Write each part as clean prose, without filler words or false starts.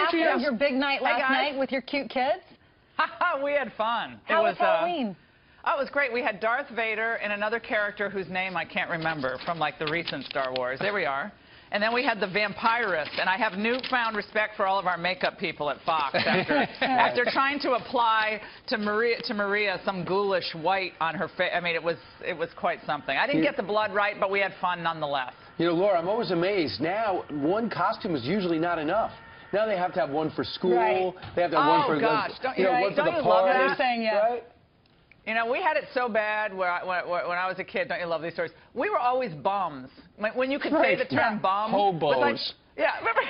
After your big night last night with your cute kids? We had fun. How was Halloween? Oh, it was great. We had Darth Vader and another character whose name I can't remember from, like, the recent Star Wars. There we are. And then we had the vampirist, and I have newfound respect for all of our makeup people at Fox after trying to apply to Maria some ghoulish white on her face. I mean, it was quite something. I didn't get the blood right, but we had fun nonetheless. You know, Laura, I'm always amazed. Now, one costume is usually not enough. Now they have to have one for school. Right. They have to have one for gosh, one for the love party. that? Saying, yeah. Right? You know, we had it so bad when I was a kid. Don't you love these stories? We were always bums. When you could say the term bum. Hobos. Like, yeah, remember?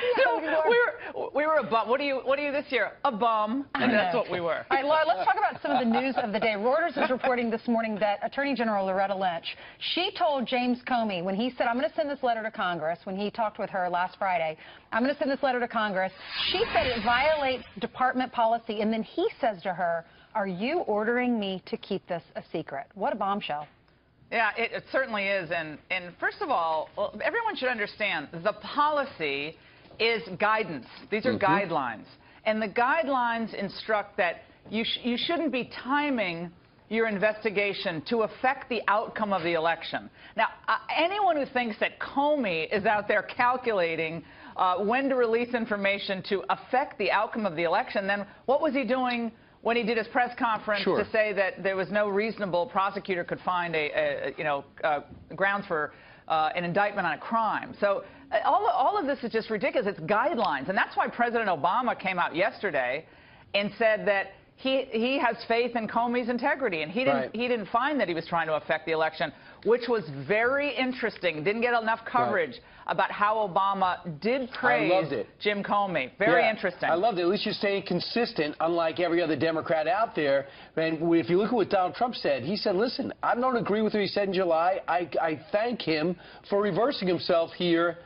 we were a bum. What are you this year? A bum. And that's what we were. All right, Laura, let's talk about some of the news of the day. Reuters is reporting this morning that Attorney General Loretta Lynch, she told James Comey when he said, I'm going to send this letter to Congress, when he talked with her last Friday, I'm going to send this letter to Congress. She said it violates department policy, and then he says to her, are you ordering me to keep this a secret? What a bombshell. Yeah, it certainly is. And first of all, everyone should understand the policy is guidance. These are guidelines. And the guidelines instruct that you shouldn't be timing your investigation to affect the outcome of the election. Now, anyone who thinks that Comey is out there calculating when to release information to affect the outcome of the election, then what was he doing when he did his press conference to say that there was no reasonable prosecutor could find grounds for an indictment on a crime? So all of this is just ridiculous. It's guidelines. And that's why President Obama came out yesterday and said that he has faith in Comey's integrity, and he didn't find that he was trying to affect the election, which was very interesting. Didn't get enough coverage about how Obama did praise Jim Comey. Very interesting. I loved it. At least you're staying consistent, unlike every other Democrat out there. And if you look at what Donald Trump said, he said, listen, I don't agree with what he said in July. I thank him for reversing himself here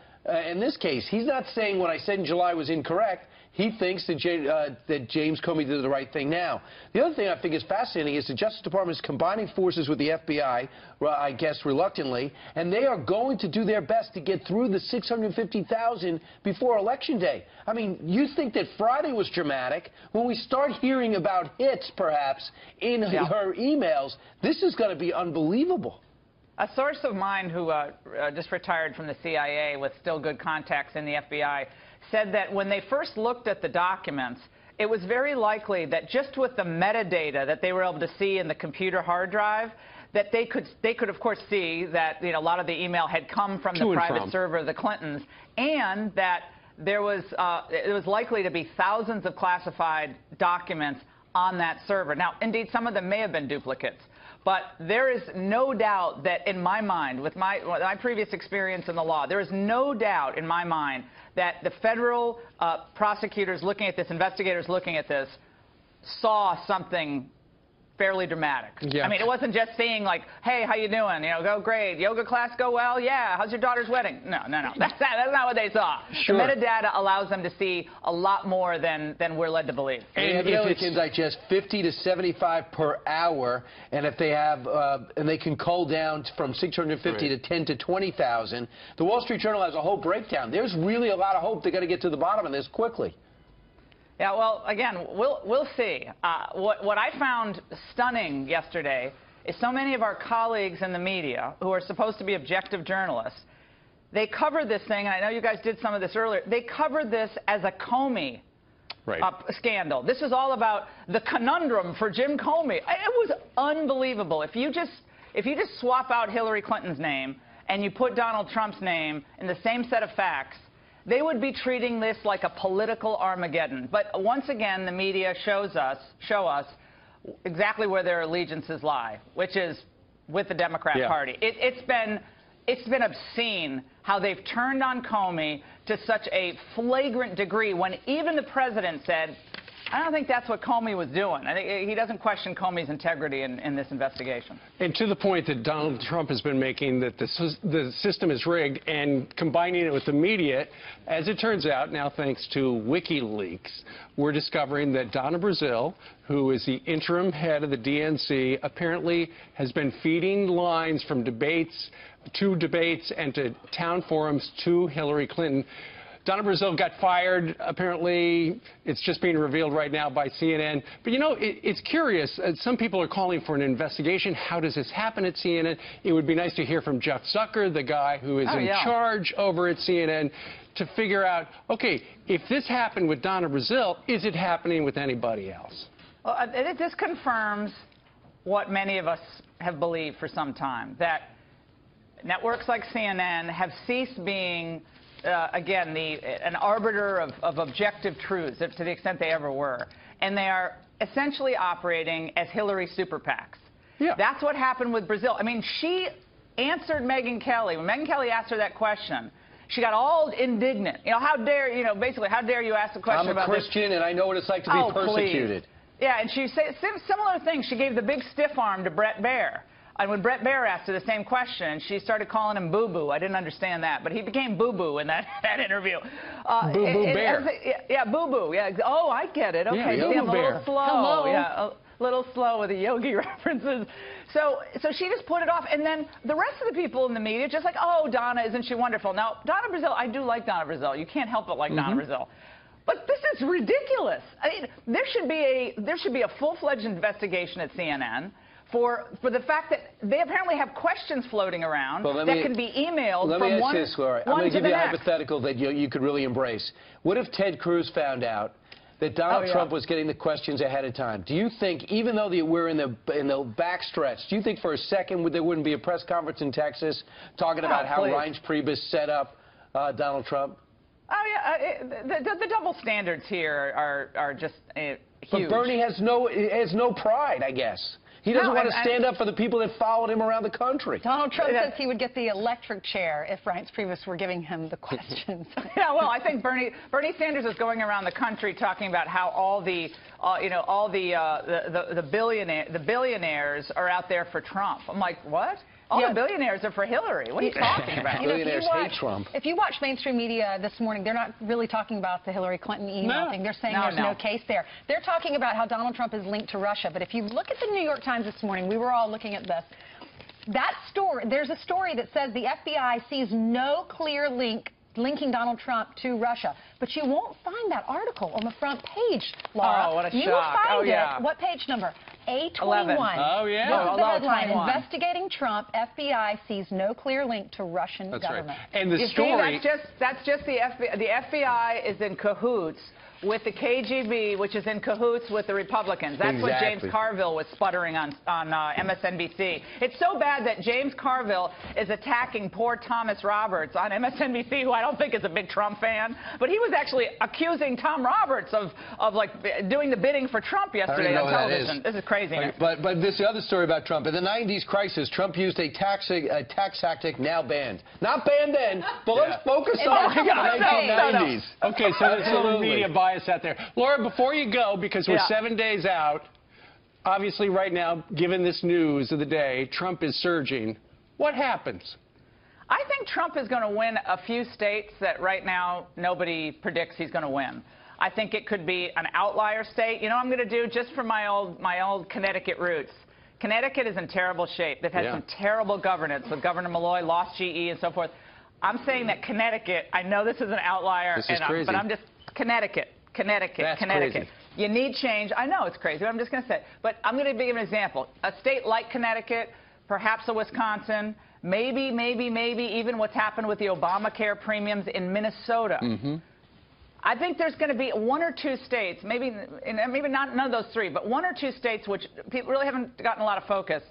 in this case. He's not saying what I said in July was incorrect. He thinks that James Comey did the right thing now. The other thing I think is fascinating is the Justice Department is combining forces with the FBI, I guess reluctantly, and they are going to do their best to get through the 650,000 before Election Day. I mean, you think that Friday was dramatic. When we start hearing about hits, perhaps, in her emails, this is going to be unbelievable. A source of mine who just retired from the CIA with still good contacts in the FBI said that when they first looked at the documents, it was very likely that just with the metadata that they were able to see in the computer hard drive, that they could of course see that a lot of the email had come from the private server of the Clintons, and that it was likely to be thousands of classified documents on that server. Now, indeed, some of them may have been duplicates. But there is no doubt that, in my mind, with my previous experience in the law, there is no doubt in my mind that the federal prosecutors looking at this, investigators looking at this, saw something fairly dramatic. I mean, it wasn't just seeing like, hey, how you doing? Go great. Yoga class go well? Yeah. How's your daughter's wedding? No. That's not what they saw. The metadata allows them to see a lot more than we're led to believe. And if they can digest 50 to 75 per hour, and if they have, and they can cull down from 650 to 10 to 20,000, the Wall Street Journal has a whole breakdown. There's really a lot of hope they're going to get to the bottom of this quickly. Yeah, well, again, we'll see. What I found stunning yesterday is so many of our colleagues in the media, who are supposed to be objective journalists, they covered this thing, and I know you guys did some of this earlier, they covered this as a Comey scandal. This is all about the conundrum for Jim Comey. It was unbelievable. If you just swap out Hillary Clinton's name and you put Donald Trump's name in the same set of facts, they would be treating this like a political Armageddon. But once again, the media show us exactly where their allegiances lie, which is with the Democrat Party. It's been obscene how they've turned on Comey to such a flagrant degree when even the president said, I don't think that's what Comey was doing. I think he doesn't question Comey's integrity in this investigation. And to the point that Donald Trump has been making, that the system is rigged, and combining it with the media, as it turns out, now thanks to WikiLeaks, we're discovering that Donna Brazile, who is the interim head of the DNC, apparently has been feeding lines from debates and to town forums to Hillary Clinton. Donna Brazile got fired. Apparently, it's just being revealed right now by CNN. But, you know, it's curious. Some people are calling for an investigation. How does this happen at CNN? It would be nice to hear from Jeff Zucker, the guy who is in charge over at CNN, to figure out, okay, if this happened with Donna Brazile, is it happening with anybody else? Well, this confirms what many of us have believed for some time, that networks like CNN have ceased being, again, an arbiter of objective truths, to the extent they ever were. And they are essentially operating as Hillary super PACs. Yeah. That's what happened with Brazile. I mean, she answered Megyn Kelly. When Megyn Kelly asked her that question, she got all indignant. You know, how dare, you know, basically, how dare you ask a question about this? I'm a Christian, and I know what it's like to be persecuted. Please. Yeah, and she said similar things. She gave the big stiff arm to Bret Baier. And when Bret Baier asked her the same question, she started calling him Boo-Boo. I didn't understand that, but he became Boo-Boo in that interview. Boo-Boo Bear. Yeah, Boo-Boo. Yeah. Oh, I get it. Okay, yeah, see, I'm a little slow. Hello. Yeah, a little slow with the yogi references. So she just put it off. And then the rest of the people in the media just like, oh, Donna, isn't she wonderful? Now, Donna Brazile, I do like Donna Brazile. You can't help but like Donna Brazile. But this is ridiculous. I mean, there should be a full-fledged investigation at CNN for the fact that they apparently have questions floating around that can be emailed from one to the next. I'm going to give you a hypothetical that you could really embrace. What if Ted Cruz found out that Donald Trump was getting the questions ahead of time? Do you think, even though we're in the backstretch, do you think for a second there wouldn't be a press conference in Texas talking about how Reince Priebus set up Donald Trump? Oh, yeah. The double standards here are just huge. But Bernie has no pride, I guess. He doesn't want to stand up for the people that followed him around the country. Donald Trump says he would get the electric chair if Reince Priebus were giving him the questions. Yeah, well, I think Bernie Sanders is going around the country talking about how all the billionaires are out there for Trump. I'm like, what? All the billionaires are for Hillary. What are you talking about? Billionaires hate Trump. If you watch mainstream media this morning, they're not really talking about the Hillary Clinton email thing. They're saying there's no case there. They're talking about how Donald Trump is linked to Russia. But if you look at the New York Times this morning, we were all looking at this. That story, there's a story that says the FBI sees no clear link linking Donald Trump to Russia. But you won't find that article on the front page, Laura. Oh, what a shock. You will find it. What page number? A21. 11. Oh, yeah. This is the headline. 21. Investigating Trump, FBI sees no clear link to Russian government. Right. And the you story... See, that's just the FBI. The FBI is in cahoots with the KGB, which is in cahoots with the Republicans. That's what James Carville was sputtering on MSNBC. It's so bad that James Carville is attacking poor Thomas Roberts on MSNBC, who I don't think is a big Trump fan, but he was actually accusing Tom Roberts of like doing the bidding for Trump yesterday on television. This is crazy. But this is the other story about Trump. In the 90s crisis, Trump used a tax tactic now banned. Not banned then, but let's focus on the 1990s. Okay, so there's a little media bias out there. Laura, before you go, because we're 7 days out, obviously right now, given this news of the day, Trump is surging. What happens? I think Trump is going to win a few states that right now nobody predicts he's going to win. I think it could be an outlier state. You know what I'm going to do, just for my old Connecticut roots. Connecticut is in terrible shape. They've had some terrible governance with Governor Malloy, lost GE and so forth. I'm saying that Connecticut, I know this is an outlier, but I'm just Connecticut. That's crazy. You need change. I know it's crazy, but I'm just going to say. But I'm going to give an example. A state like Connecticut, perhaps a Wisconsin, maybe even what's happened with the Obamacare premiums in Minnesota. I think there's going to be one or two states, maybe not none of those three, but one or two states which people really haven't gotten a lot of focus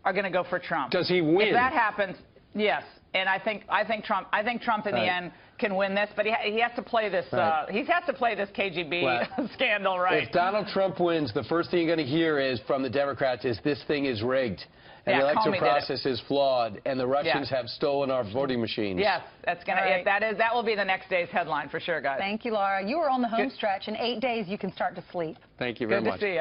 are going to go for Trump. Does he win? If that happens, yes. And I think Trump in the end can win this, but he has to play this. He has to play this KGB scandal right. If Donald Trump wins, the first thing you're going to hear is from the Democrats is this thing is rigged, and the electoral process is flawed, and the Russians have stolen our voting machines. Yes, that's going to. That will be the next day's headline for sure, guys. Thank you, Laura. You were on the home stretch. In 8 days, you can start to sleep. Thank you very much. Good to see you.